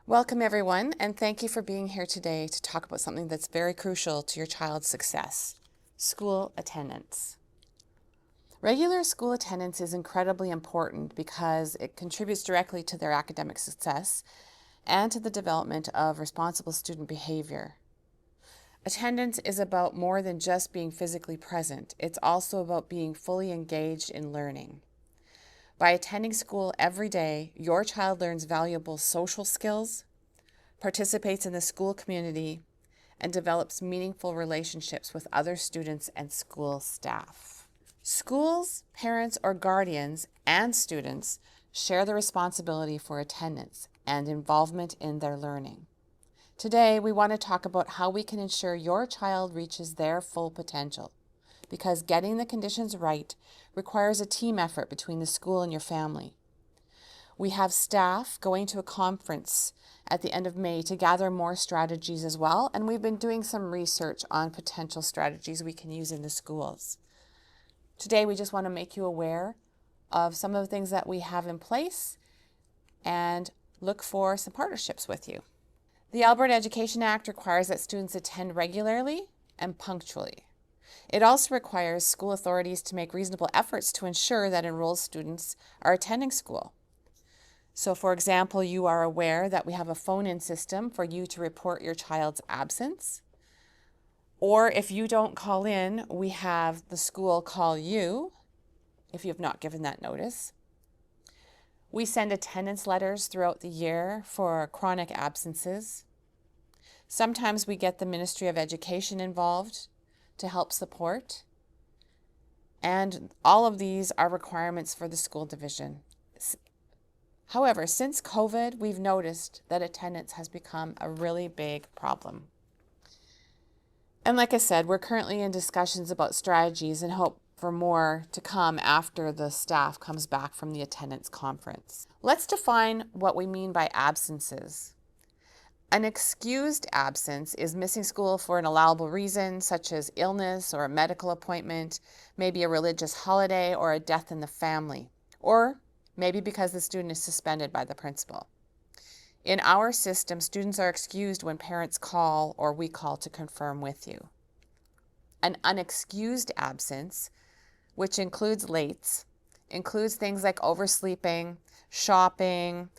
Welcome everyone, and thank you for being here today to talk about something that's very crucial to your child's success, school attendance. Regular school attendance is incredibly important because it contributes directly to their academic success and to the development of responsible student behavior. Attendance is about more than just being physically present. It's also about being fully engaged in learning. By attending school every day, your child learns valuable social skills, participates in the school community, and develops meaningful relationships with other students and school staff. Schools, parents, or guardians and students share the responsibility for attendance and involvement in their learning. Today, we want to talk about how we can ensure your child reaches their full potential, because getting the conditions right requires a team effort between the school and your family. We have staff going to a conference at the end of May to gather more strategies as well, and we've been doing some research on potential strategies we can use in the schools. Today, we just want to make you aware of some of the things that we have in place and look for some partnerships with you. The Alberta Education Act requires that students attend regularly and punctually. It also requires school authorities to make reasonable efforts to ensure that enrolled students are attending school. So, for example, you are aware that we have a phone-in system for you to report your child's absence. Or if you don't call in, we have the school call you if you have not given that notice. We send attendance letters throughout the year for chronic absences. Sometimes we get the Ministry of Education involved to help support. And all of these are requirements for the school division. However, since COVID, we've noticed that attendance has become a really big problem. And like I said, we're currently in discussions about strategies and hope for more to come after the staff comes back from the attendance conference. Let's define what we mean by absences. An excused absence is missing school for an allowable reason, such as illness or a medical appointment, maybe a religious holiday or a death in the family, or maybe because the student is suspended by the principal. In our system, students are excused when parents call or we call to confirm with you. An unexcused absence, which includes lates, includes things like oversleeping, shopping,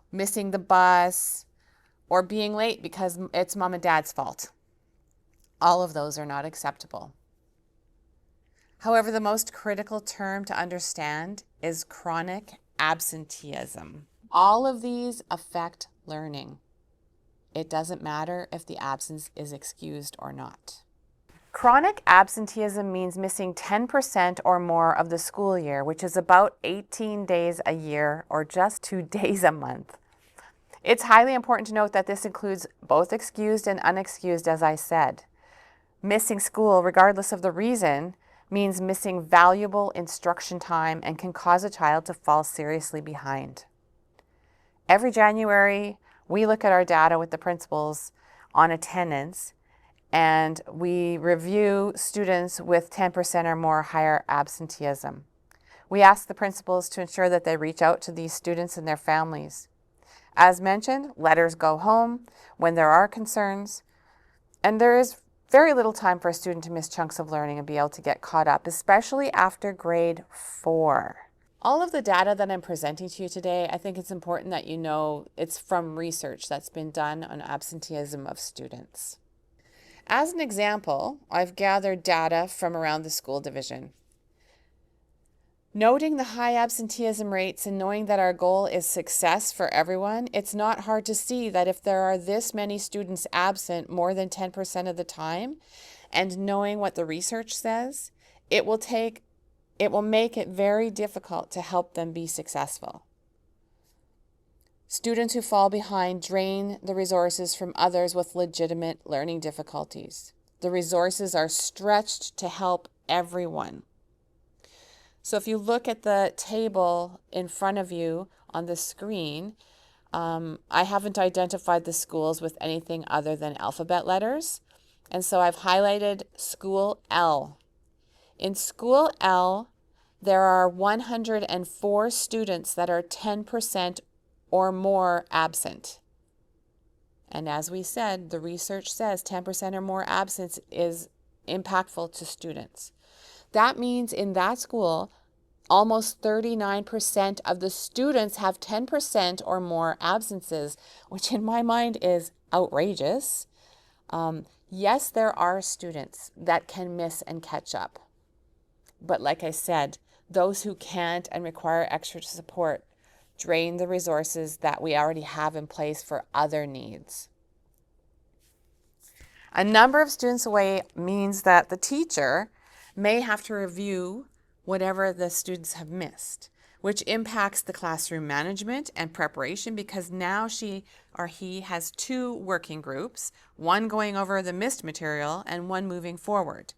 missing the bus, or being late because it's mom and dad's fault. All of those are not acceptable. However, the most critical term to understand is chronic absenteeism. All of these affect learning. It doesn't matter if the absence is excused or not. Chronic absenteeism means missing 10% or more of the school year, which is about 18 days a year or just 2 days a month. It's highly important to note that this includes both excused and unexcused, as I said. Missing school, regardless of the reason, means missing valuable instruction time and can cause a child to fall seriously behind. Every January, we look at our data with the principals on attendance, and we review students with 10% or more higher absenteeism. We ask the principals to ensure that they reach out to these students and their families. As mentioned, letters go home when there are concerns, and there is very little time for a student to miss chunks of learning and be able to get caught up, especially after grade 4. All of the data that I'm presenting to you today, I think it's important that you know it's from research that's been done on absenteeism of students. As an example, I've gathered data from around the school division. Noting the high absenteeism rates and knowing that our goal is success for everyone, it's not hard to see that if there are this many students absent more than 10% of the time, and knowing what the research says, it will make it very difficult to help them be successful. Students who fall behind drain the resources from others with legitimate learning difficulties. The resources are stretched to help everyone. So if you look at the table in front of you on the screen, I haven't identified the schools with anything other than alphabet letters. And so I've highlighted School L. In School L, there are 104 students that are 10% or more absent. And as we said, the research says 10% or more absence is impactful to students. That means in that school, almost 39% of the students have 10% or more absences, which in my mind is outrageous. Yes, there are students that can miss and catch up. But like I said, those who can't and require extra support drain the resources that we already have in place for other needs. A number of students away means that the teacher may have to review whatever the students have missed, which impacts the classroom management and preparation because now she or he has two working groups, one going over the missed material and one moving forward.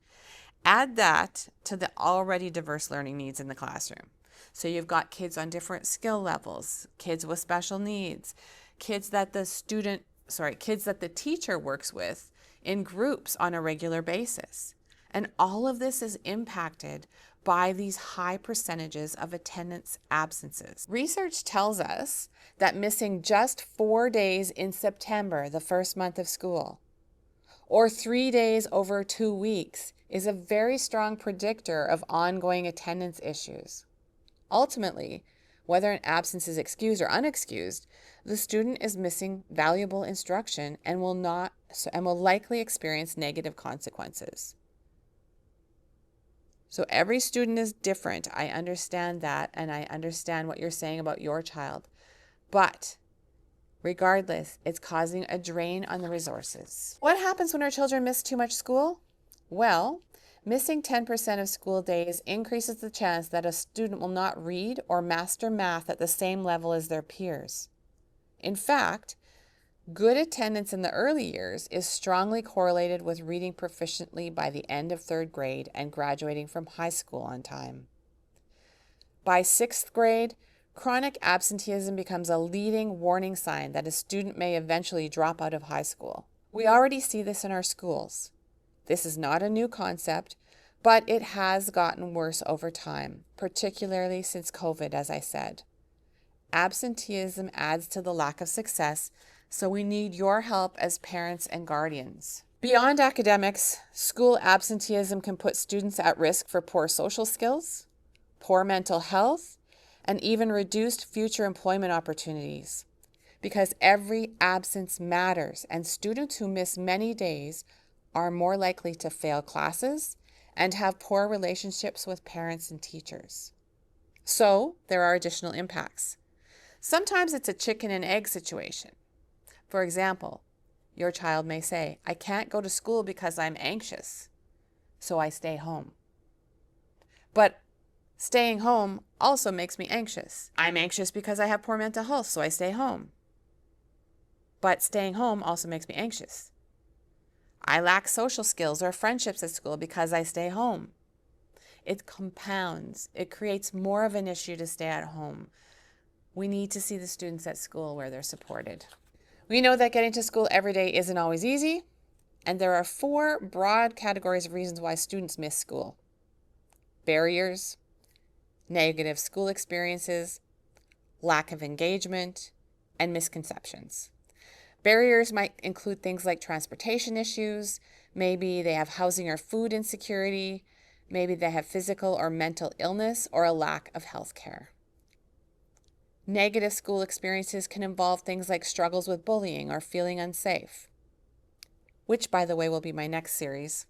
Add that to the already diverse learning needs in the classroom. So you've got kids on different skill levels, kids with special needs, kids that the teacher works with in groups on a regular basis. And all of this is impacted by these high percentages of attendance absences. Research tells us that missing just 4 days in September, the first month of school, or 3 days over 2 weeks is a very strong predictor of ongoing attendance issues. Ultimately, whether an absence is excused or unexcused, the student is missing valuable instruction and will likely experience negative consequences. So every student is different. I understand that, and I understand what you're saying about your child. But regardless, it's causing a drain on the resources. What happens when our children miss too much school? Well, missing 10% of school days increases the chance that a student will not read or master math at the same level as their peers. In fact, good attendance in the early years is strongly correlated with reading proficiently by the end of 3rd grade and graduating from high school on time. By 6th grade, chronic absenteeism becomes a leading warning sign that a student may eventually drop out of high school. We already see this in our schools. This is not a new concept, but it has gotten worse over time, particularly since COVID, as I said. Absenteeism adds to the lack of success, so we need your help as parents and guardians. Beyond academics, school absenteeism can put students at risk for poor social skills, poor mental health, and even reduced future employment opportunities. Because every absence matters, and students who miss many days are more likely to fail classes and have poor relationships with parents and teachers. So there are additional impacts. Sometimes it's a chicken and egg situation. For example, your child may say, I can't go to school because I'm anxious, so I stay home. But staying home also makes me anxious. I'm anxious because I have poor mental health, so I stay home. But staying home also makes me anxious. I lack social skills or friendships at school because I stay home. It compounds. It creates more of an issue to stay at home. We need to see the students at school where they're supported. We know that getting to school every day isn't always easy, and there are 4 broad categories of reasons why students miss school. Barriers, negative school experiences, lack of engagement, and misconceptions. Barriers might include things like transportation issues, maybe they have housing or food insecurity, maybe they have physical or mental illness, or a lack of health care. Negative school experiences can involve things like struggles with bullying or feeling unsafe, which, by the way, will be my next series.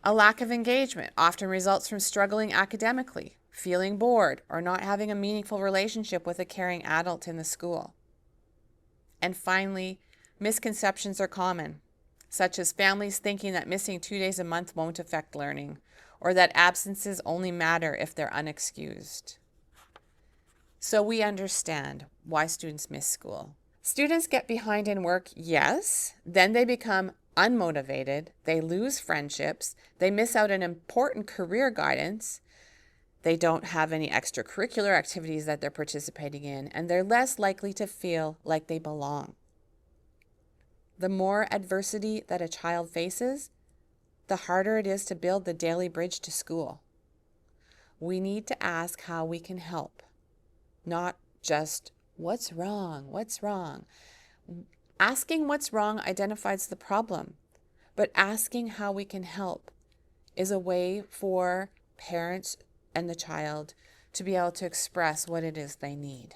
A lack of engagement often results from struggling academically, feeling bored, or not having a meaningful relationship with a caring adult in the school. And finally, misconceptions are common, such as families thinking that missing 2 days a month won't affect learning, or that absences only matter if they're unexcused. So we understand why students miss school. Students get behind in work, yes, then they become unmotivated, they lose friendships, they miss out on important career guidance, they don't have any extracurricular activities that they're participating in, and they're less likely to feel like they belong. The more adversity that a child faces, the harder it is to build the daily bridge to school. We need to ask how we can help, not just what's wrong. Asking what's wrong identifies the problem, but asking how we can help is a way for parents and the child to be able to express what it is they need.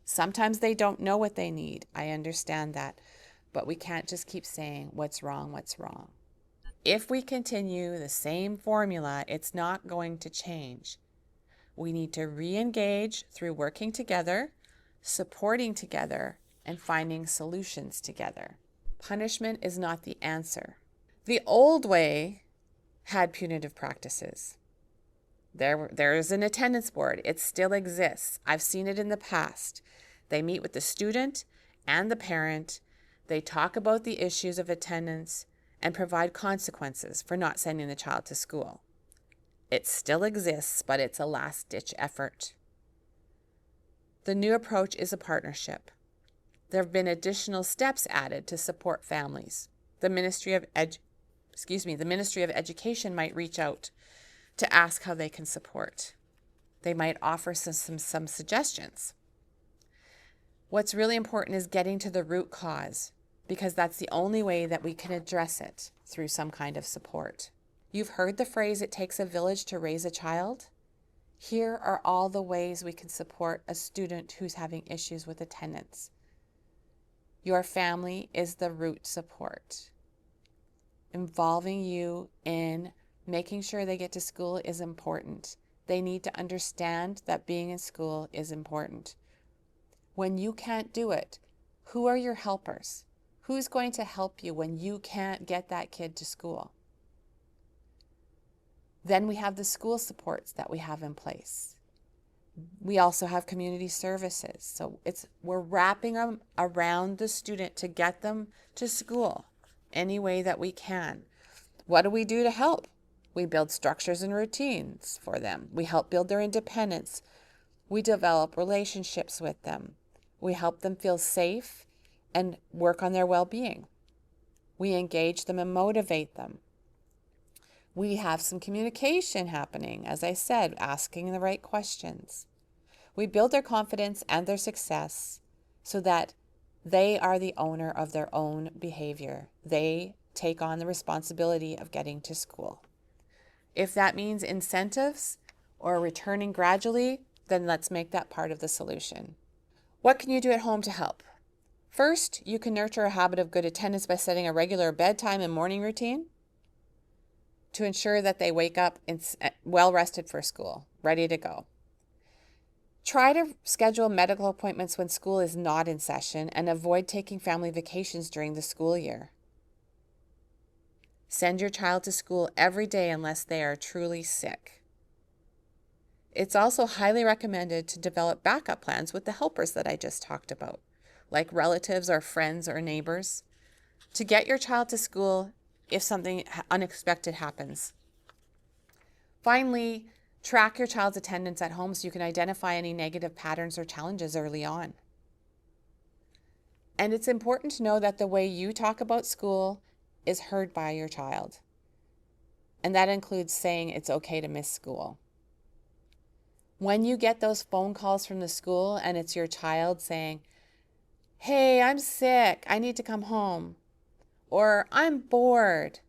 Sometimes they don't know what they need. I understand that, but we can't just keep saying, what's wrong, what's wrong. If we continue the same formula, it's not going to change. We need to re-engage through working together, supporting together, and finding solutions together. Punishment is not the answer. The old way had punitive practices. There is an attendance board. It still exists. I've seen it in the past. They meet with the student and the parent. They talk about the issues of attendance and provide consequences for not sending the child to school. It still exists, but it's a last-ditch effort. The new approach is a partnership. There have been additional steps added to support families. The Ministry of Education might reach out to ask how they can support. They might offer some suggestions. What's really important is getting to the root cause, because that's the only way that we can address it, through some kind of support. You've heard the phrase, it takes a village to raise a child. Here are all the ways we can support a student who's having issues with attendance. Your family is the root support. Involving you in making sure they get to school is important. They need to understand that being in school is important. When you can't do it, who are your helpers? Who's going to help you when you can't get that kid to school? Then we have the school supports that we have in place. We also have community services. So we're wrapping them around the student to get them to school any way that we can. What do we do to help? We build structures and routines for them. We help build their independence. We develop relationships with them. We help them feel safe and work on their well-being. We engage them and motivate them. We have some communication happening, as I said, asking the right questions. We build their confidence and their success so that they are the owner of their own behavior. They take on the responsibility of getting to school. If that means incentives or returning gradually, then let's make that part of the solution. What can you do at home to help? First, you can nurture a habit of good attendance by setting a regular bedtime and morning routine to ensure that they wake up well rested for school, ready to go. Try to schedule medical appointments when school is not in session and avoid taking family vacations during the school year. Send your child to school every day unless they are truly sick. It's also highly recommended to develop backup plans with the helpers that I just talked about, like relatives or friends or neighbors, to get your child to school if something unexpected happens. Finally, track your child's attendance at home so you can identify any negative patterns or challenges early on. And it's important to know that the way you talk about school is heard by your child. And that includes saying it's okay to miss school. When you get those phone calls from the school and it's your child saying, "Hey, I'm sick, I need to come home," or "I'm bored,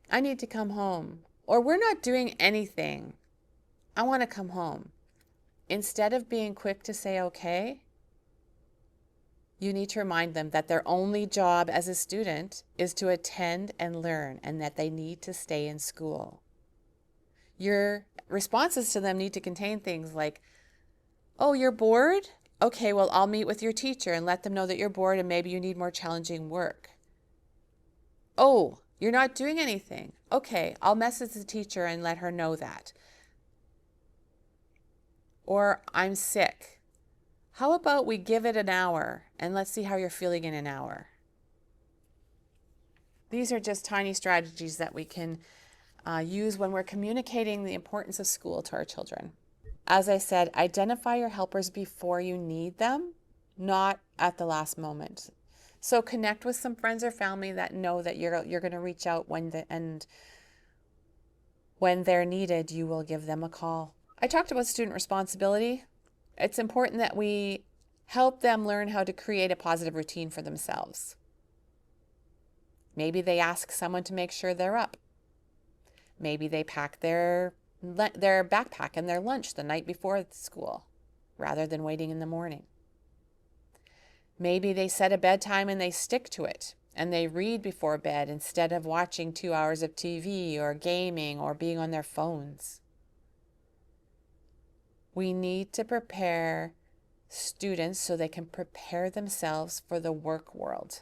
I need to come home," or "We're not doing anything, I want to come home," instead of being quick to say okay, you need to remind them that their only job as a student is to attend and learn, and that they need to stay in school. Your responses to them need to contain things like, "Oh, you're bored? Okay, well, I'll meet with your teacher and let them know that you're bored and maybe you need more challenging work." "Oh, you're not doing anything? Okay, I'll message the teacher and let her know that." Or, "I'm sick. How about we give it an hour and let's see how you're feeling in an hour?" These are just tiny strategies that we can use when we're communicating the importance of school to our children. As I said, identify your helpers before you need them, not at the last moment. So connect with some friends or family that know that you're going to reach out when they're needed, you will give them a call. I talked about student responsibility. It's important that we Help them learn how to create a positive routine for themselves. Maybe they ask someone to make sure they're up. Maybe they pack their backpack and their lunch the night before school rather than waiting in the morning. Maybe they set a bedtime and they stick to it and they read before bed instead of watching 2 hours of TV or gaming or being on their phones. We need to prepare students so they can prepare themselves for the work world.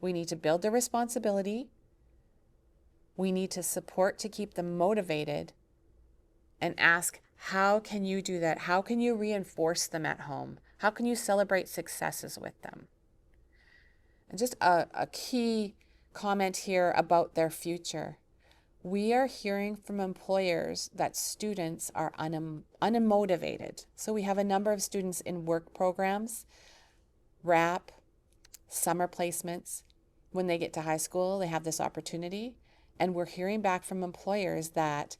We need to build their responsibility. We need to support to keep them motivated and ask, how can you do that? How can you reinforce them at home? How can you celebrate successes with them? And just a key comment here about their future. We are hearing from employers that students are unmotivated. So we have a number of students in work programs, RAP, summer placements. When they get to high school, they have this opportunity. And we're hearing back from employers that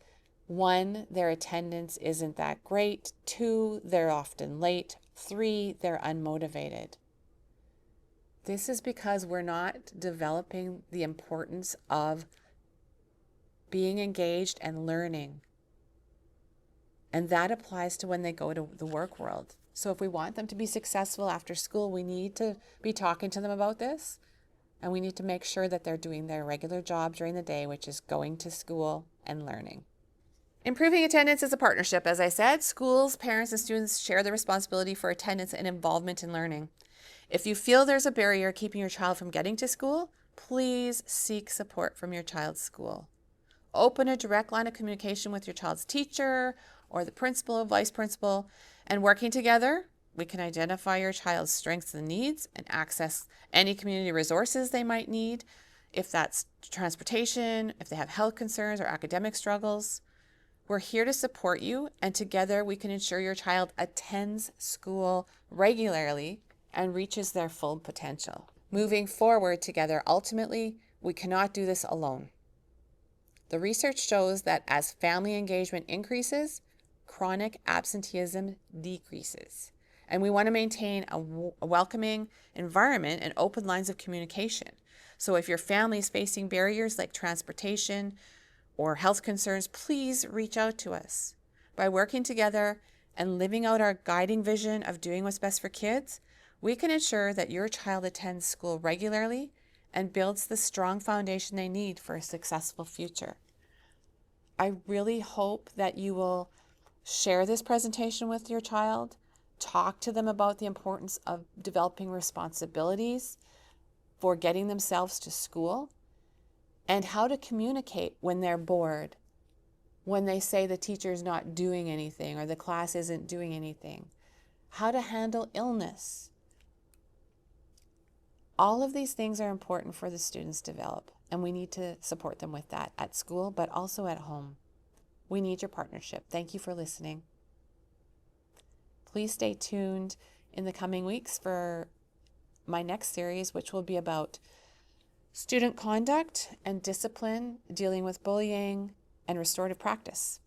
1, their attendance isn't that great. 2, they're often late. 3, they're unmotivated. This is because we're not developing the importance of being engaged and learning. And that applies to when they go to the work world. So if we want them to be successful after school, we need to be talking to them about this. And we need to make sure that they're doing their regular job during the day, which is going to school and learning. Improving attendance is a partnership, as I said. Schools, parents, and students share the responsibility for attendance and involvement in learning. If you feel there's a barrier keeping your child from getting to school, please seek support from your child's school. Open a direct line of communication with your child's teacher or the principal or vice principal, and working together, we can identify your child's strengths and needs and access any community resources they might need, if that's transportation, if they have health concerns or academic struggles. We're here to support you, and together we can ensure your child attends school regularly and reaches their full potential. Moving forward together, ultimately, we cannot do this alone. The research shows that as family engagement increases, chronic absenteeism decreases. And we want to maintain a welcoming environment and open lines of communication. So if your family is facing barriers like transportation or health concerns, please reach out to us. By working together and living out our guiding vision of doing what's best for kids, we can ensure that your child attends school regularly and builds the strong foundation they need for a successful future. I really hope that you will share this presentation with your child, talk to them about the importance of developing responsibilities for getting themselves to school, and how to communicate when they're bored, when they say the teacher's not doing anything or the class isn't doing anything, how to handle illness. All of these things are important for the students to develop, and we need to support them with that at school, but also at home. We need your partnership. Thank you for listening. Please stay tuned in the coming weeks for my next series, which will be about student conduct and discipline, dealing with bullying and restorative practice.